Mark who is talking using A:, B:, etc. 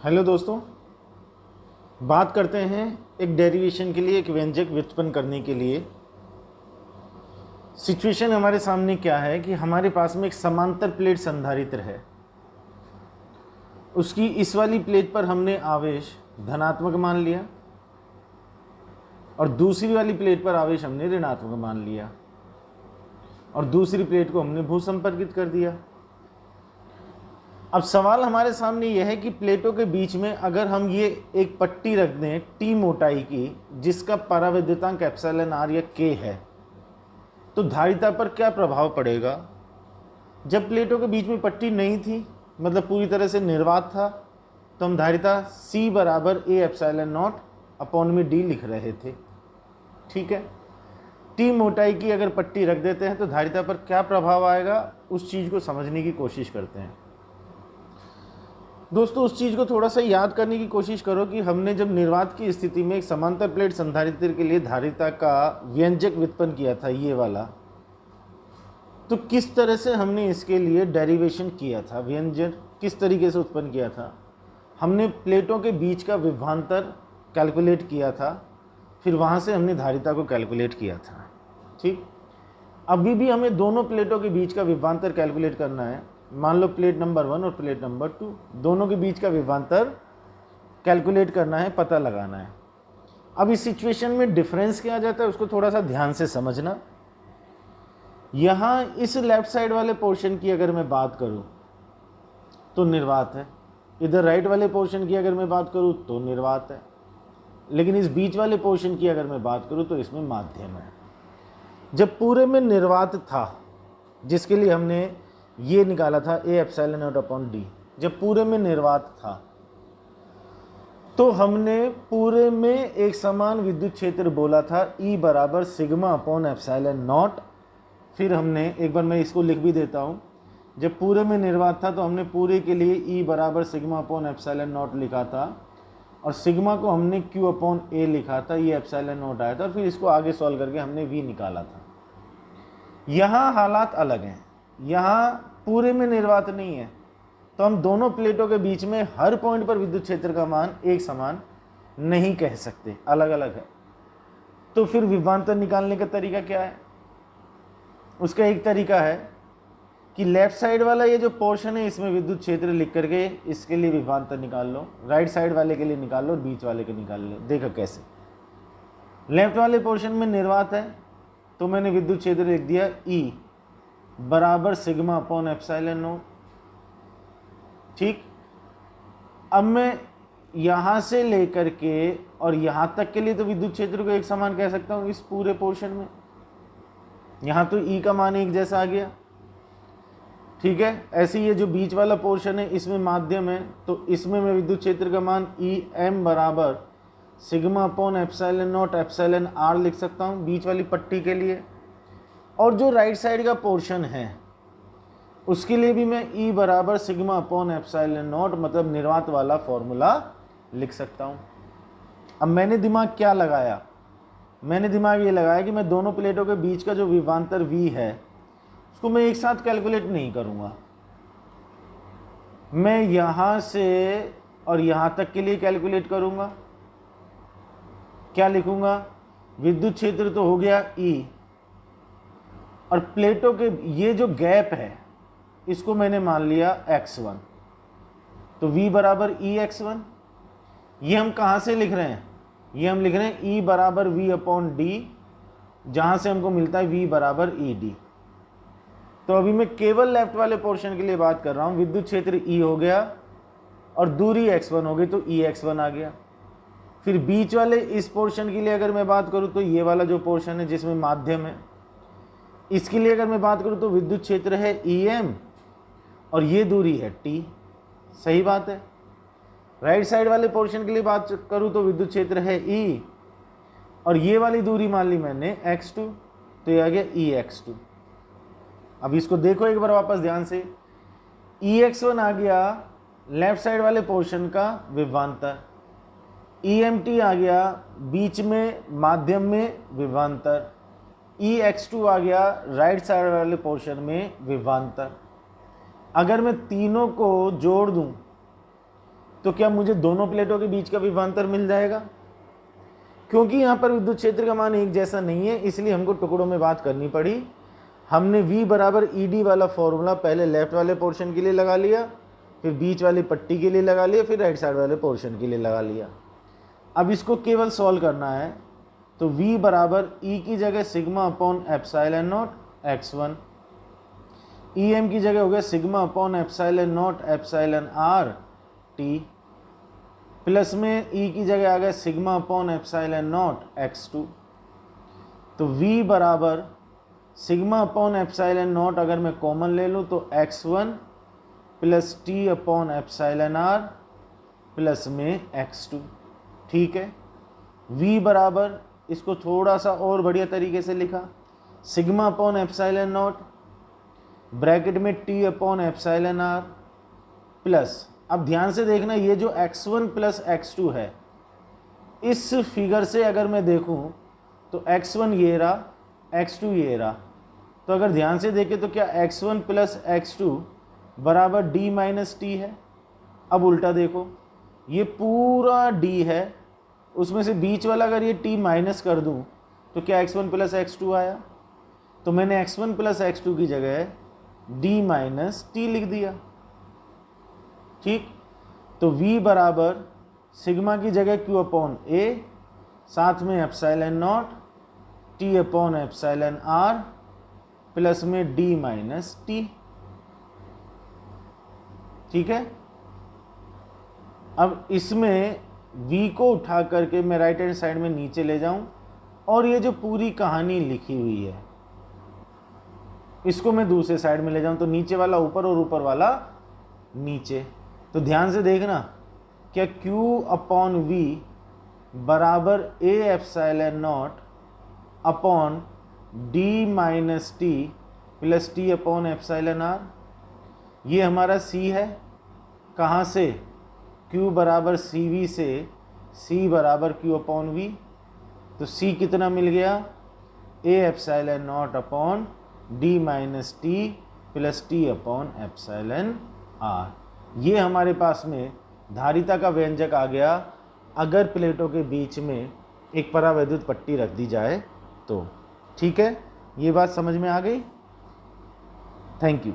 A: Hello दोस्तों, बात करते हैं एक डेरिवेशन के लिए, एक व्यंजक व्युत्पन्न करने के लिए। सिचुएशन हमारे सामने क्या है कि हमारे पास में एक समांतर प्लेट संधारित्र है। उसकी इस वाली प्लेट पर हमने आवेश धनात्मक मान लिया और दूसरी वाली प्लेट पर आवेश हमने ऋणात्मक मान लिया और दूसरी प्लेट को हमने भूसंपर्कित कर दिया। अब सवाल हमारे सामने यह है कि प्लेटों के बीच में अगर हम ये एक पट्टी रख दें टी मोटाई की, जिसका परावैद्युतांक एप्सिलॉन आर या के है, तो धारिता पर क्या प्रभाव पड़ेगा। जब प्लेटों के बीच में पट्टी नहीं थी, मतलब पूरी तरह से निर्वात था, तो हम धारिता C बराबर ए एप्सिलॉन नॉट अपॉन में डी लिख रहे थे। ठीक है, टी मोटाई की अगर पट्टी रख देते हैं तो धारिता पर क्या प्रभाव आएगा, उस चीज़ को समझने की कोशिश करते हैं। दोस्तों, उस चीज़ को थोड़ा सा याद करने की कोशिश करो कि हमने जब निर्वात की स्थिति में एक समांतर प्लेट संधारित्र के लिए धारिता का व्यंजक व्युत्पन्न किया था, ये वाला, तो किस तरह से हमने इसके लिए डेरिवेशन किया था, व्यंजक किस तरीके से उत्पन्न किया था। हमने प्लेटों के बीच का विभवांतर कैलकुलेट किया था, फिर वहाँ से हमने धारिता को कैलकुलेट किया था। ठीक, अभी भी हमें दोनों प्लेटों के बीच का विभवांतर कैलकुलेट करना है। मान लो प्लेट नंबर 1 और प्लेट नंबर 2, दोनों के बीच का विभवांतर कैलकुलेट करना है, पता लगाना है। अब इस सिचुएशन में डिफरेंस क्या आ जाता है, उसको थोड़ा सा ध्यान से समझना। यहाँ इस लेफ्ट साइड वाले पोर्शन की अगर मैं बात करूँ तो निर्वात है, इधर राइट वाले पोर्शन की अगर मैं बात करूँ तो निर्वात है, लेकिन इस बीच वाले पोर्शन की अगर मैं बात करूँ तो इसमें माध्यम है। जब पूरे में निर्वात था, जिसके लिए हमने ये निकाला था A epsilon not upon D, जब पूरे में निर्वात था तो हमने पूरे में एक समान विद्युत क्षेत्र बोला था ई बराबर सिग्मा अपॉन एप्सिलॉन नॉट। फिर हमने एक बार मैं इसको लिख भी देता हूँ, जब पूरे में निर्वात था तो हमने पूरे के लिए ई बराबर सिग्मा अपॉन एप्सिलॉन नॉट लिखा था और सिग्मा को हमने क्यू अपॉन ए लिखा था, ये एप्सिलॉन नॉट आया था और फिर इसको आगे सॉल्व करके हमने वी निकाला था। यहाँ हालात अलग हैं, यहाँ पूरे में निर्वात नहीं है, तो हम दोनों प्लेटों के बीच में हर पॉइंट पर विद्युत क्षेत्र का मान एक समान नहीं कह सकते, अलग अलग है। तो फिर विभवांतर निकालने का तरीका क्या है, उसका एक तरीका है कि लेफ्ट साइड वाला ये जो पोर्शन है इसमें विद्युत क्षेत्र लिख करके इसके लिए विभवांतर निकाल लो, राइट साइड वाले के लिए निकाल लो और बीच वाले के निकाल लो। देखो कैसे, लेफ्ट वाले पोर्शन में निर्वात है तो मैंने विद्युत क्षेत्र लिख दिया E बराबर सिग्मा अपॉन एप्सिलॉन नॉट। ठीक, अब मैं यहाँ से लेकर के और यहाँ तक के लिए तो विद्युत क्षेत्र को एक समान कह सकता हूँ इस पूरे पोर्शन में। यहाँ तो E का मान एक जैसा आ गया। ठीक है, ऐसे ही ये जो बीच वाला पोर्शन है इसमें माध्यम है, तो इसमें मैं विद्युत क्षेत्र का मान E m बराबर sigma upon epsilon naught epsilon R लिख सकता हूँ बीच वाली पट्टी के लिए। और जो राइट साइड का पोर्शन है उसके लिए भी मैं E बराबर सिग्मा अपॉन एप्सिलॉन नॉट, मतलब निर्वात वाला फॉर्मूला लिख सकता हूँ। अब मैंने दिमाग क्या लगाया, मैंने दिमाग ये लगाया कि मैं दोनों प्लेटों के बीच का जो विभवांतर V है उसको मैं एक साथ कैलकुलेट नहीं करूँगा, मैं यहाँ से और यहाँ तक के लिए कैलकुलेट करूँगा। क्या लिखूँगा, विद्युत क्षेत्र तो हो गया E और प्लेटों के ये जो गैप है इसको मैंने मान लिया x1, तो V बराबर E x1। ये हम कहाँ से लिख रहे हैं, ये हम लिख रहे हैं E बराबर V अपॉन डी, जहाँ से हमको मिलता है V बराबर ई डी। तो अभी मैं केवल लेफ्ट वाले पोर्शन के लिए बात कर रहा हूँ, विद्युत क्षेत्र E हो गया और दूरी x1 हो गई तो E x1 आ गया। फिर बीच वाले इस पोर्शन के लिए अगर मैं बात करूँ तो ये वाला जो पोर्शन है जिसमें माध्यम है, इसके लिए अगर मैं बात करूँ तो विद्युत क्षेत्र है EM और ये दूरी है T। सही बात है। राइट साइड वाले पोर्शन के लिए बात करूँ तो विद्युत क्षेत्र है E और ये वाली दूरी मान ली मैंने x2, तो ये आ गया EX2। अब इसको देखो एक बार वापस ध्यान से, EX1 आ गया लेफ्ट साइड वाले पोर्शन का विभवांतर, EMT आ गया बीच में माध्यम में विभवांतर, EX2 आ गया राइट साइड वाले पोर्शन में विभवांतर। अगर मैं तीनों को जोड़ दूं तो क्या मुझे दोनों प्लेटों के बीच का विभवांतर मिल जाएगा? क्योंकि यहाँ पर विद्युत क्षेत्र का मान एक जैसा नहीं है, इसलिए हमको टुकड़ों में बात करनी पड़ी। हमने V बराबर ED वाला फॉर्मूला पहले लेफ्ट वाले पोर्शन के लिए लगा लिया, फिर बीच वाली पट्टी के लिए लगा लिया, फिर राइट साइड वाले पोर्शन के लिए लगा लिया। अब इसको केवल सॉल्व करना है, तो V बराबर E की जगह sigma upon epsilon not x1, EM की जगह हो गया sigma upon epsilon naught epsilon r t, plus में E की जगह आ गया sigma upon epsilon not x2। तो V बराबर सिग्मा अपॉन एप्सिलॉन नॉट अगर मैं कॉमन ले लूँ तो x1 plus T upon epsilon r plus में x2। ठीक है, V बराबर, इसको थोड़ा सा और बढ़िया तरीके से लिखा, sigma upon epsilon not bracket में T upon epsilon r plus, अब ध्यान से देखना, ये जो x1 प्लस x2 है, इस फिगर से अगर मैं देखूं तो x1 ये रहा, x2 ये रहा। तो अगर ध्यान से देखें तो क्या x1 प्लस x2 बराबर d माइनस टी है। अब उल्टा देखो, ये पूरा d है, उसमें से बीच वाला अगर ये t माइनस कर दूं तो क्या x1 प्लस x2 आया। तो मैंने x1 प्लस x2 की जगह d माइनस टी लिख दिया। ठीक, तो V बराबर सिग्मा की जगह q अपॉन a, साथ में epsilon not T upon epsilon r plus में d माइनस टी। ठीक है, अब इसमें V को उठा करके मैं राइट हैंड साइड में नीचे ले जाऊं, और ये जो पूरी कहानी लिखी हुई है इसको मैं दूसरे साइड में ले जाऊं, तो नीचे वाला ऊपर और ऊपर वाला नीचे। तो ध्यान से देखना, क्या Q अपॉन V बराबर A epsilon not upon D minus T plus T upon epsilon r, ये हमारा C है। कहाँ से? Q बराबर CV से C बराबर Q अपॉन V। तो C कितना मिल गया? A epsilon not upon D minus T plus T upon epsilon r। ये हमारे पास में धारिता का व्यंजक आ गया अगर प्लेटों के बीच में एक परावैद्युत पट्टी रख दी जाए तो। ठीक है, ये बात समझ में आ गई? Thank you.